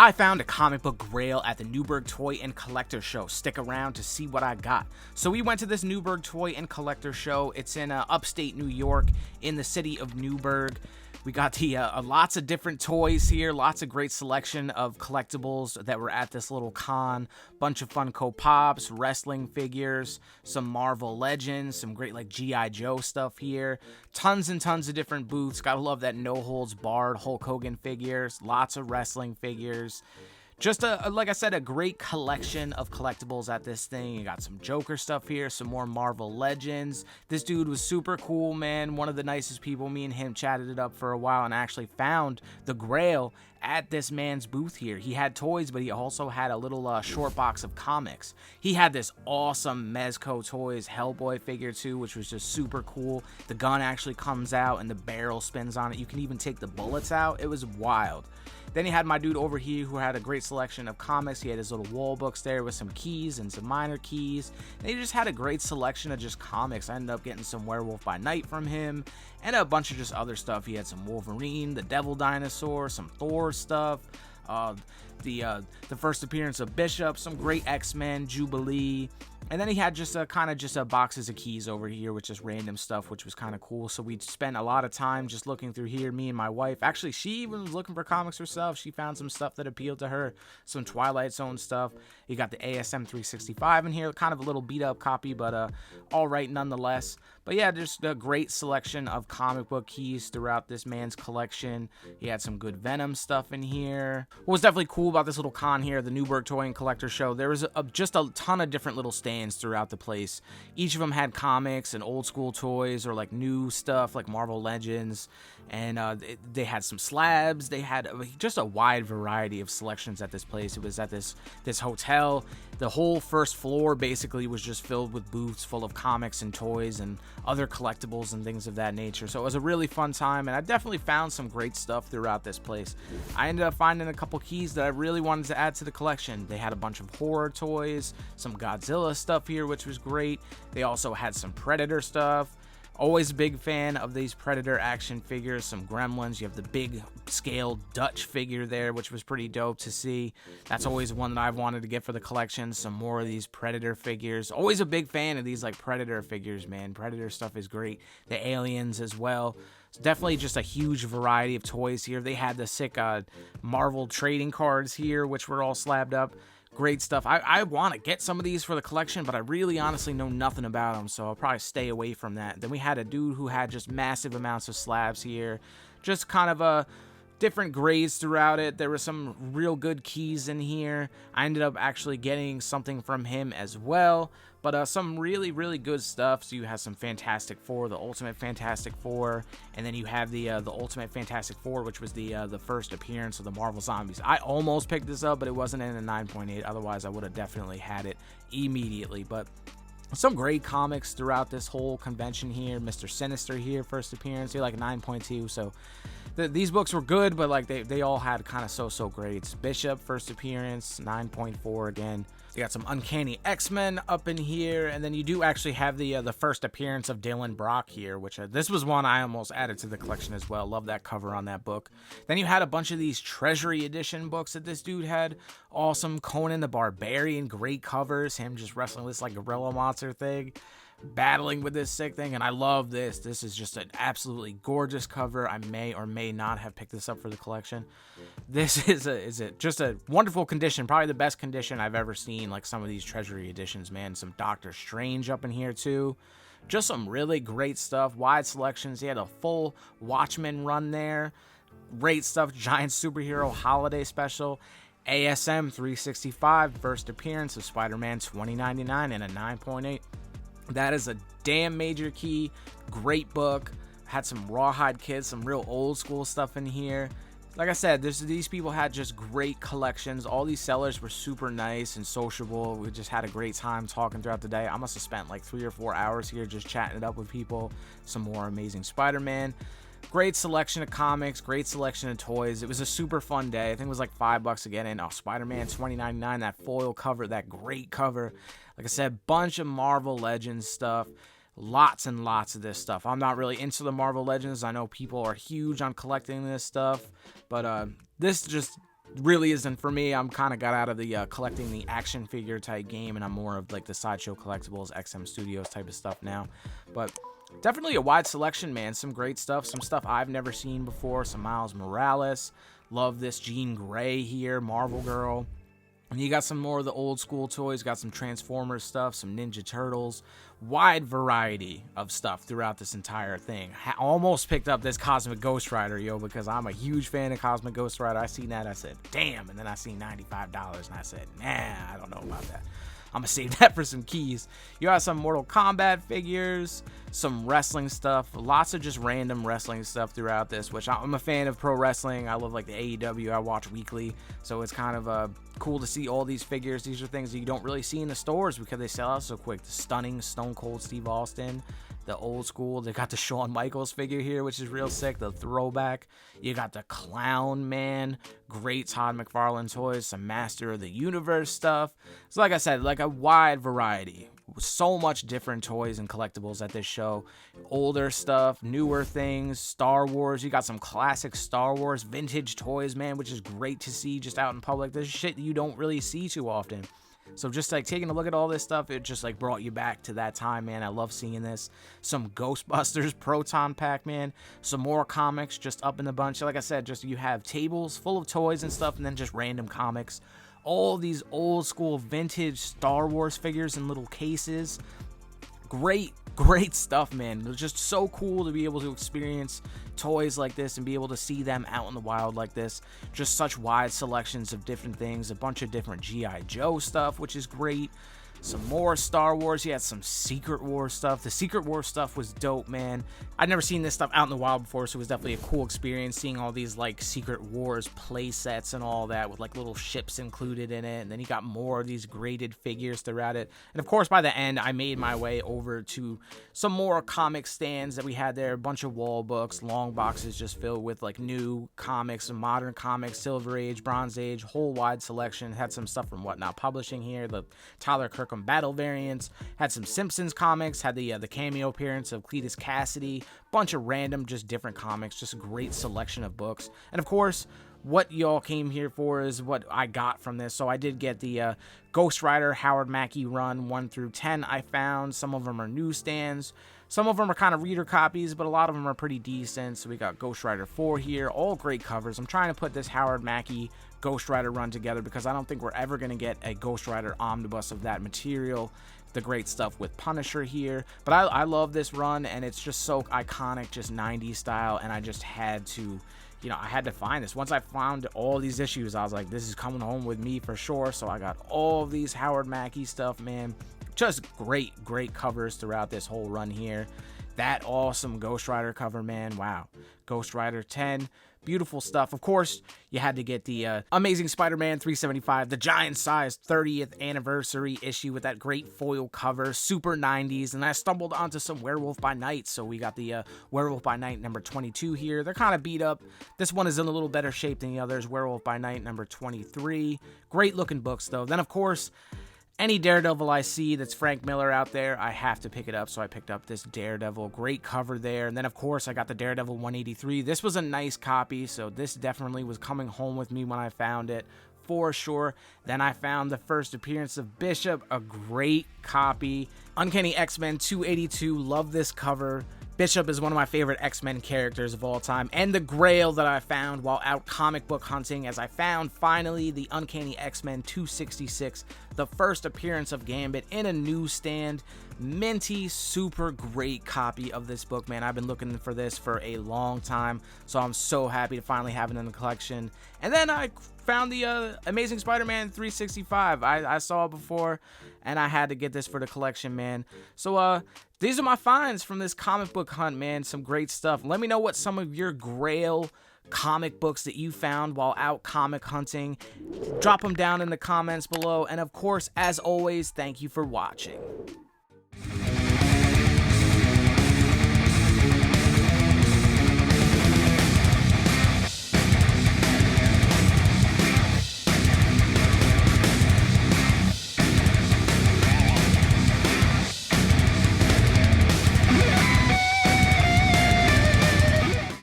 I found a comic book Grail at the Newburgh Toy and Collector Show. Stick around to see what I got. So we went to this Newburgh Toy and Collector Show. It's in upstate New York in the city of Newburgh. We got the lots of different toys here, lots of great selection of collectibles that were at this little con. Bunch of Funko Pops, wrestling figures, some Marvel Legends, some great like G.I. Joe stuff here. Tons and tons of different booths. Gotta love that no holds barred Hulk Hogan figures. Lots of wrestling figures. Just like I said, a great collection of collectibles at this thing. You got some Joker stuff here, some more Marvel Legends. This dude was super cool, man. One of the nicest people. Me and him chatted it up for a while and actually found the Grail at this man's booth here. He had toys, but he also had a little short box of comics. He had this awesome Mezco Toys Hellboy figure too, which was just super cool. The gun actually comes out and the barrel spins on it. You can even take the bullets out. It was wild. Then he had my dude over here who had a great selection of comics. He had his little wall books there with some keys and some minor keys. And he just had a great selection of just comics. I ended up getting some Werewolf by Night from him and a bunch of just other stuff. He had some Wolverine, the Devil Dinosaur, some Thor stuff, the first appearance of Bishop, some great X-Men, Jubilee. And then he had just boxes of keys over here with just random stuff, which was kind of cool. So we spent a lot of time just looking through here, me and my wife. Actually, she even was looking for comics herself. She found some stuff that appealed to her, some Twilight Zone stuff. You got the ASM 365 in here, kind of a little beat up copy, but all right nonetheless. But yeah, just a great selection of comic book keys throughout this man's collection. He had some good Venom stuff in here. What was definitely cool about this little con here, the Newburgh Toy and Collector Show, there was just a ton of different little stands throughout the place. Each of them had comics and old school toys or like new stuff like Marvel Legends. And they had some slabs. They had just a wide variety of selections at this place. It was at this hotel. The whole first floor basically was just filled with booths full of comics and toys and other collectibles and things of that nature. So it was a really fun time, and I definitely found some great stuff throughout this place. I ended up finding a couple keys that I really wanted to add to the collection. They had a bunch of horror toys, some Godzilla stuff here, which was great. They also had some Predator stuff. Always a big fan of these Predator action figures, some Gremlins. You have the big scale Dutch figure there, which was pretty dope to see. That's always one that I've wanted to get for the collection. Some more of these Predator figures. Always a big fan of these like Predator figures, man. Predator stuff is great. The Aliens as well. It's definitely just a huge variety of toys here. They had the sick Marvel trading cards here, which were all slabbed up. Great stuff. I want to get some of these for the collection, but I really honestly know nothing about them, so I'll probably stay away from that. Then we had a dude who had just massive amounts of slabs here, just kind of different grades throughout it. There were some real good keys in here. I ended up actually getting something from him as well, but some really, really good stuff. So you have some Fantastic Four, the Ultimate Fantastic Four, and then you have the Ultimate Fantastic Four, which was the first appearance of the Marvel Zombies. I almost picked this up, but it wasn't in a 9.8. Otherwise, I would have definitely had it immediately. But some great comics throughout this whole convention here. Mr. Sinister here, first appearance. They're like 9.2, so these books were good, but like they all had kind of so grades. Bishop, first appearance, 9.4 again. You got some Uncanny X-Men up in here, and then you do actually have the first appearance of Dylan Brock here, which this was one I almost added to the collection as well. Love that cover on that book. Then you had a bunch of these Treasury Edition books that this dude had. Awesome. Conan the Barbarian, great covers. Him just wrestling with this like gorilla monster thing, battling with this sick thing, and I love this. This is just an absolutely gorgeous cover. I may or may not have picked this up for the collection. This is just a wonderful condition, probably the best condition I've ever seen, like some of these Treasury Editions, man. Some Doctor Strange up in here too. Just some really great stuff, wide selections. He had a full Watchmen run there. Great stuff, Giant Superhero Holiday Special. ASM 365, first appearance of Spider-Man 2099 and a 9.8. That is a damn major key. Great book. Had some Rawhide Kids, some real old school stuff in here. Like I said, these people had just great collections. All these sellers were super nice and sociable. We just had a great time talking throughout the day. I must have spent like 3 or 4 hours here just chatting it up with people. Some more Amazing Spider-Man. Great selection of comics, great selection of toys. It was a super fun day. I think it was like $5 again. And Spider-Man 2099, that foil cover, that great cover. Like I said, bunch of Marvel Legends stuff. Lots and lots of this stuff. I'm not really into the Marvel Legends. I know people are huge on collecting this stuff, but this just really isn't for me. I'm kind of got out of the collecting the action figure type game, and I'm more of like the Sideshow collectibles, XM Studios type of stuff now. But definitely a wide selection, man. Some great stuff, some stuff I've never seen before. Some Miles Morales. Love this Jean Grey here, Marvel Girl. And you got some more of the old school toys, got some Transformers stuff, some Ninja Turtles, wide variety of stuff throughout this entire thing. Almost picked up this Cosmic Ghost Rider, yo, because I'm a huge fan of Cosmic Ghost Rider. I seen that, I said, damn, and then I seen $95, and I said, nah, I don't know about that. I'm gonna save that for some keys. You got some Mortal Kombat figures, some wrestling stuff, lots of just random wrestling stuff throughout this, which I'm a fan of pro wrestling. I love like the AEW, I watch weekly, so it's kind of cool to see all these figures. These are things that you don't really see in the stores because they sell out so quick. The stunning Stone Cold Steve Austin, the old school, they got the Shawn Michaels figure here, which is real sick, the throwback. You got the Clown Man, great Todd McFarlane toys, some Master of the Universe stuff. So like I said, like a wide variety. So much different toys and collectibles at this show. Older stuff, newer things, Star Wars. You got some classic Star Wars vintage toys, man, which is great to see just out in public. This is shit you don't really see too often. So just like taking a look at all this stuff, it just like brought you back to that time, man. I love seeing this. Some Ghostbusters Proton Pack, man. Some more comics just up in the bunch. Like I said, just you have tables full of toys and stuff, and then just random comics. All these old school vintage Star Wars figures in little cases. Great stuff, man. It was just so cool to be able to experience toys like this and be able to see them out in the wild like this. Just such wide selections of different things, a bunch of different G.I. Joe stuff, which is great. Some more Star Wars. You had some Secret Wars stuff. The Secret Wars stuff was dope, man. I'd never seen this stuff out in the wild before, so it was definitely a cool experience seeing all these like Secret Wars play sets and all that with like little ships included in it. And then you got more of these graded figures throughout it. And of course, by the end, I made my way over to some more comic stands that we had there. A bunch of wall books, long boxes just filled with like new comics, some modern comics, Silver Age, Bronze Age, whole wide selection. Had some stuff from Whatnot Publishing here, the Tyler Kirkham Battle variants, had some Simpsons comics, had the cameo appearance of Cletus Cassidy, bunch of random just different comics, just a great selection of books. And of course, what y'all came here for is what I got from this. So I did get the Ghost Rider Howard Mackie run 1 through 10. I found some of them are newsstands, some of them are kind of reader copies, but a lot of them are pretty decent. So we got Ghost Rider 4 here, all great covers. I'm trying to put this Howard Mackie Ghost Rider run together because I don't think we're ever going to get a Ghost Rider omnibus of that material. The great stuff with Punisher here, but I love this run, and it's just so iconic, just 90s style, and I just had to, you know, I had to find this. Once I found all these issues, I was like, this is coming home with me for sure. So I got all of these Howard Mackie stuff, man. Just great covers throughout this whole run here. That awesome Ghost Rider cover, man. Wow. Ghost Rider 10. Beautiful stuff. Of course, you had to get the Amazing Spider-Man 375, the giant-sized 30th anniversary issue with that great foil cover, super 90s, and I stumbled onto some Werewolf by Night, so we got the Werewolf by Night number 22 here. They're kind of beat up. This one is in a little better shape than the others. Werewolf by Night number 23. Great-looking books, though. Then, of course, any Daredevil I see that's Frank Miller out there, I have to pick it up. So I picked up this Daredevil. Great cover there. And then, of course, I got the Daredevil 183. This was a nice copy, so this definitely was coming home with me when I found it, for sure. Then I found the first appearance of Bishop, a great copy. Uncanny X-Men 282. Love this cover. Bishop is one of my favorite X-Men characters of all time, and the Grail that I found while out comic book hunting, as I found finally the Uncanny X-Men 266, the first appearance of Gambit in a newsstand. Minty, super great copy of this book, man. I've been looking for this for a long time, so I'm so happy to finally have it in the collection. And then I found the Amazing Spider-Man 365. I saw it before, and I had to get this for the collection, man. So these are my finds from this comic book hunt, man. Some great stuff. Let me know what some of your Grail comic books that you found while out comic hunting. Drop them down in the comments below. And of course, as always, thank you for watching.